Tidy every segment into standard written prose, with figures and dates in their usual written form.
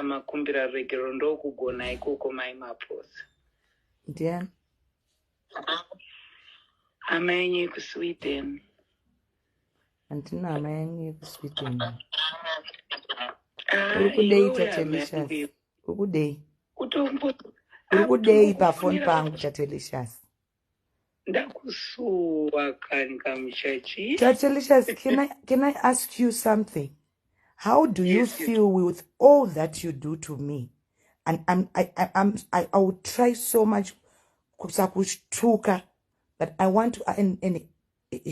makumbira regero ndokugona ikoko mai maposa. Ndiani? Amai ku Sweden. Andina amai ku Sweden. Urikudei Tatelicious. Urikudei. Urikudei pa phone pangu Tatelicious. Ndakusuwa kanika mchachi. Tatelicious, can I ask you something? How do you feel with all that you do to me? And I will try so much kusakushtuka, but I want to and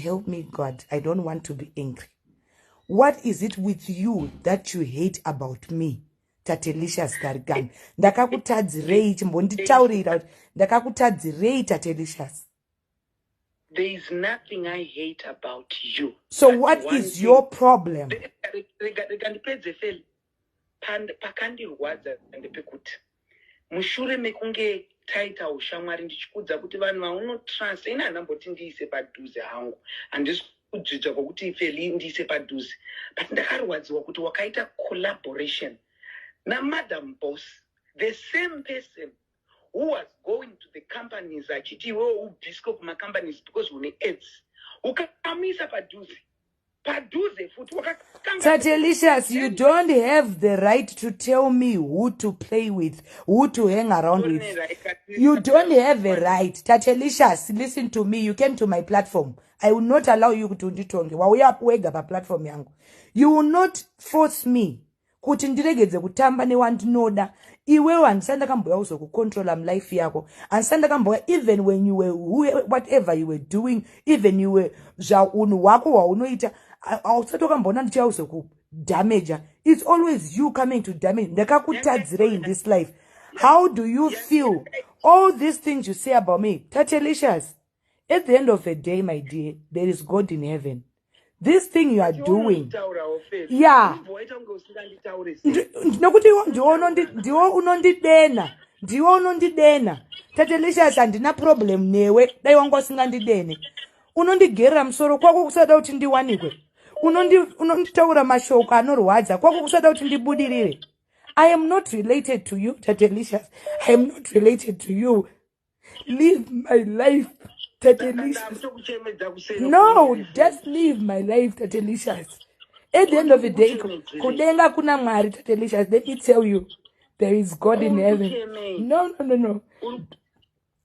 help me, God. I don't want to be angry. What is it with you that you hate about me? Tatelicious Gargan. Ndakakutadzirei chimbonditaurira. Ndakakutadzirei Tatelicious. There is nothing I hate about you. So what is your problem? Mushure mekunge taita ushamwari ndichikudza kuti vanhu vaunotrust ina ndamboti ndiise padhuze hangu handisi kudzidza kwokuti ifeli ndiise padhuze but ndakarwadziwa kuti wakaita collaboration namadam boss, the same person who was going to the companies achiti iwewe ubhisco kumacompanies because une ads ukamisa padhuze futi Tatelicious, you don't have the right to tell me who to play with, who to hang around with. You don't have a right. Tatelicious, listen to me. You came to my platform. I will not allow you to nditonge. Wauya wega pa platform yangu. You will not force me kuti ndiregedze kutamba newandinoda. Iwewe andisanda kamboya uzo kucontrol life yako. Andisanda kamboya even when you were whatever you were doing, even you were unu wako wa unoita. Damage. It's always you coming to damage. In this life. How do you feel? All these things you say about me, Tatelicious. At the end of the day, my dear, there is God in heaven. This thing you are doing, yeah. Tatelicious andina problem newe. Dai wangu singandidene. Unondigera msoro kwako kusada kuti ndiwanikwe. Unonditaura mashoko anorwadza kwako kusada kuti ndibudirire. I am not related to you, Tatelicious. I am not related to you. Live my life, Tatelicious. No, just live my life, Tatelicious. At the end of the day, kudenga kuna mwari, Tatelicious. Let me tell you, there is God in heaven. No.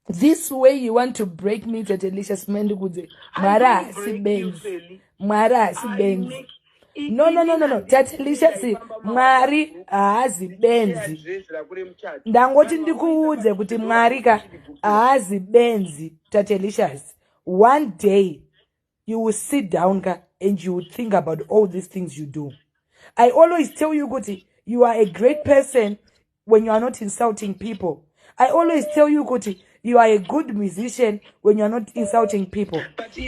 This way you want to break me, Tatelicious, Mara si benz. No. Tatelicious, Mari azi benzi. Ndangoti ndikuudze kuti Marika azi benzi, Tatelicious. One day you will sit down and you will think about all these things you do. I always tell you, Kuti, you are a great person when you are not insulting people. I always tell you, Kuti, you are a good musician when you are not insulting people.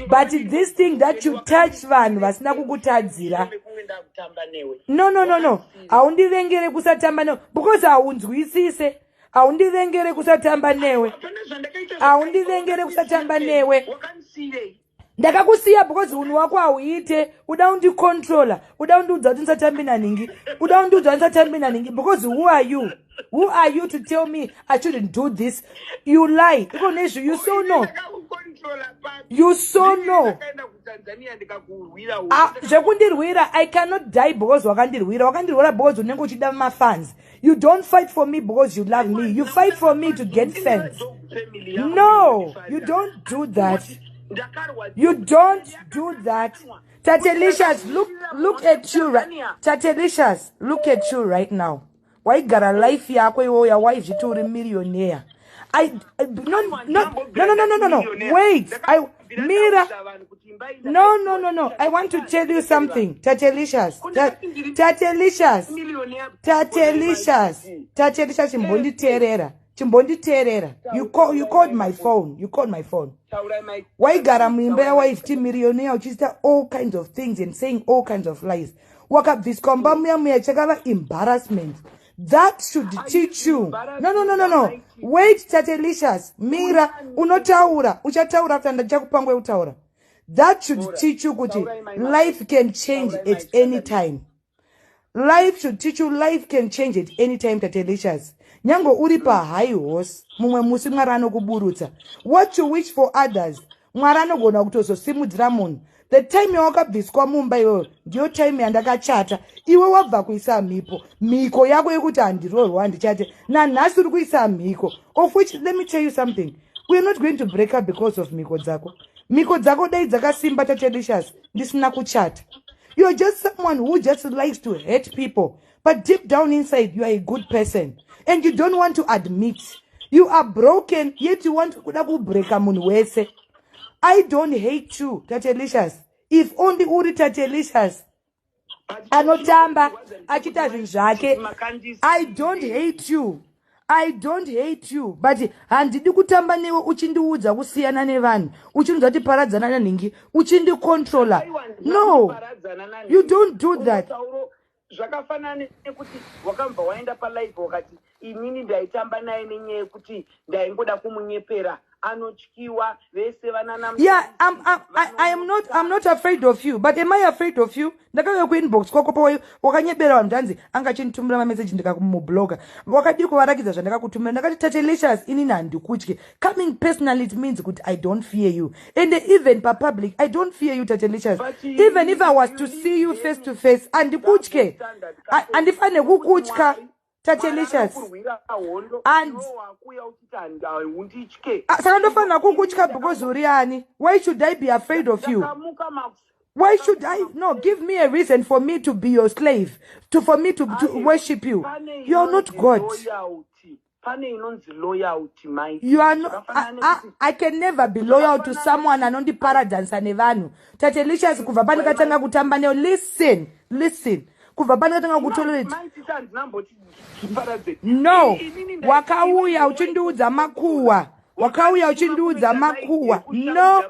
But this thing that you touch van vasina kukutadzira. No. Aundivengere kusatamba newe because aunzwisise. Aundivengere kusatamba newe. Aundivengere kusatamba newe. Ndakakusiya because unhu wako auite, uda undicontroller, uda undiudza kuti ndisatambe naningi, uda undiudza ndisatambe naningi because who are you? Who are you to tell me I shouldn't do this? You lie. You so know. You so know. I cannot die because wakandirwira because unenge uchida mafans. You don't fight for me because you love me. You fight for me to get fans. No, you don't do that. You don't do that. Tatelicious, look at you right. Tatelicious, look at you right now. Why got a life yako your wife you told a millionaire? No. Wait. Mira. No. I want to tell you something. Tatelicious. Chimbondi terera. You called my phone. Why got a member wife 10 millionaire which is all kinds of things and saying all kinds of lies. Walk up this embarrassment. That should teach you. No. Wait, Tatelicious. Mira, unotaura. Uchataura after ndajakupangwe utaura. That should teach you kuti life can change at any time. Life should teach you life can change at any time, Tatelicious. Nyango uripa high horse, mumwe musi mwarano kuburutsa. What you wish for others, mwarano gona kutoso simu dramon. The time you waka biskwa Mumbai yo, ndio time yandaka chata, iwe wabva kuisa miko. Miko yako yekuti andiroro wandi chate, na nasuru kuisa miko. Of which, let me tell you something. We are not going to break up because of miko zako. Miko zako dai zaka simba Tatelicious, lisina kuchata. You're just someone who just likes to hate people. But deep down inside, you are a good person. And you don't want to admit. You are broken, yet you want to break a munwese. I don't hate you, Tatelicious. If only uri Tatelicious. Anotamba, achita zvinzvake. I don't hate you. I don't hate you. But handidi kutamba newe uchindiudza kusiyana nevanhu. Uchinudza kuti paradzana naningi. Uchindi controller. No. You don't do that. Zvakafanana nekuti wakamba waenda palive wakati inini ndaitamba naye nenyaya kuti ndaingoda kumunyepera anotyiwa vese vanana. Yeah, I'm not afraid of you, but am I afraid of you? Ndakauya kuinbox kwako pa wakanyebera vanhu ndanzi angachinitumira mamessage ndikakumubloga. Wakadi kuvarakidza zvandakakutumira ndakati Tatelicious inini handikutyi. Coming personally it means kuti I don't fear you. And even pa public I don't fear you, Tatelicious. Even if I was to see you face to face handikutyi. Andifane kukutya. Tatelicious. And why should I be afraid of you? Why should I? No, give me a reason for me to be your slave, for me to worship you. You are not God. You are not. I can never be loyal to someone and on the paradise and evanu. Tatelicious kuvabani katanga kutamba neo. Listen. Kuvabani katanga kutolerate. No. Wakauya uchinduudza makuwa. Wakauya uchinduudza makuwa. No.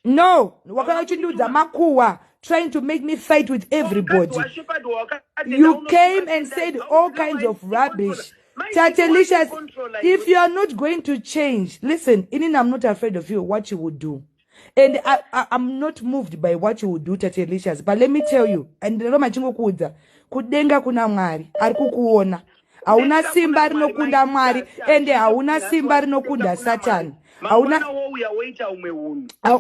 No. Wakauya uchinduudza makuwa. Trying to make me fight with everybody. You came and said all kinds of rubbish. Tatelicious, if you are not going to change, listen, I'm not afraid of you, what you would do. And I'm not moved by what you would do, Tatelicious. But let me tell you, and kudenga kuna mwari, arikukuona. Hauna simba rinokunda mwari, ende hauna simba rinokunda Satan.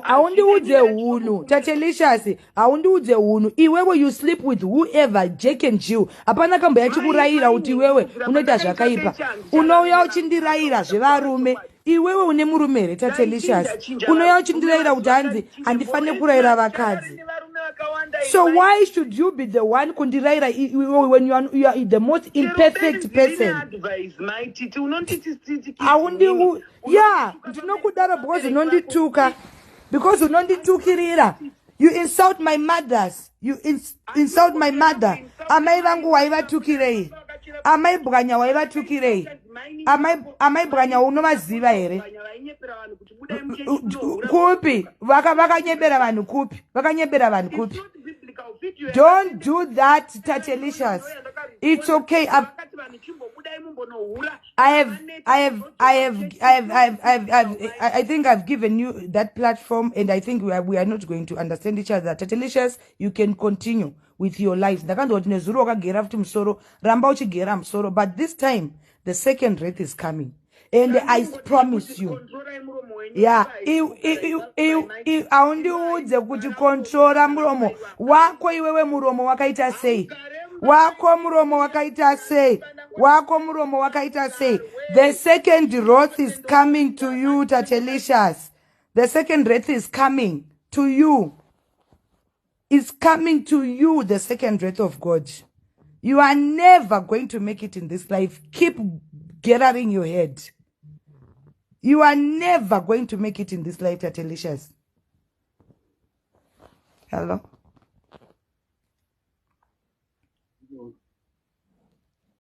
Haundiudze hunu, Tatelicious, haundiudze hunu. Iwewe you sleep with whoever, Jake and Jill. Hapana kamba yachikuraira kuti iwewe unoita zvakaipa. Unouya uchindiraira zvevarume. Iwewe une murume here, Tatelicious. Unouya uchindiraira kuti hanzi handifane kuraira vakadzi. So why should you be the one kundiraira when you are the most imperfect person? Yeah, ndinokudara because unondituka. Because unonditukirira. You insult my mothers. You insult my mother. Amai vangu waivatukirei. Amai bwanya waivatukirei. Amai bwanya unomaziva here. Kupi vakanyebera vanhu kupi. Vakanyebera vanhu kupi. Don't do that, Tatelicious. It's okay. I think I've given you that platform, and I think we are not going to understand each other. Tatelicious, you can continue with your life. But this time, the second wrath is coming. And I promise you. Yeah, aundiudze kuti controla muromo wako iwewe muromo wakaita sei. Wako muromo wakaita sei. Wako muromo wakaita sei. The second wrath is coming to you, Tatelicious. The second wrath is coming to you. It's coming to you, the second wrath of God. You are never going to make it in this life. Keep gathering your head. You are never going to make it in this life, Tatelicious. Hello?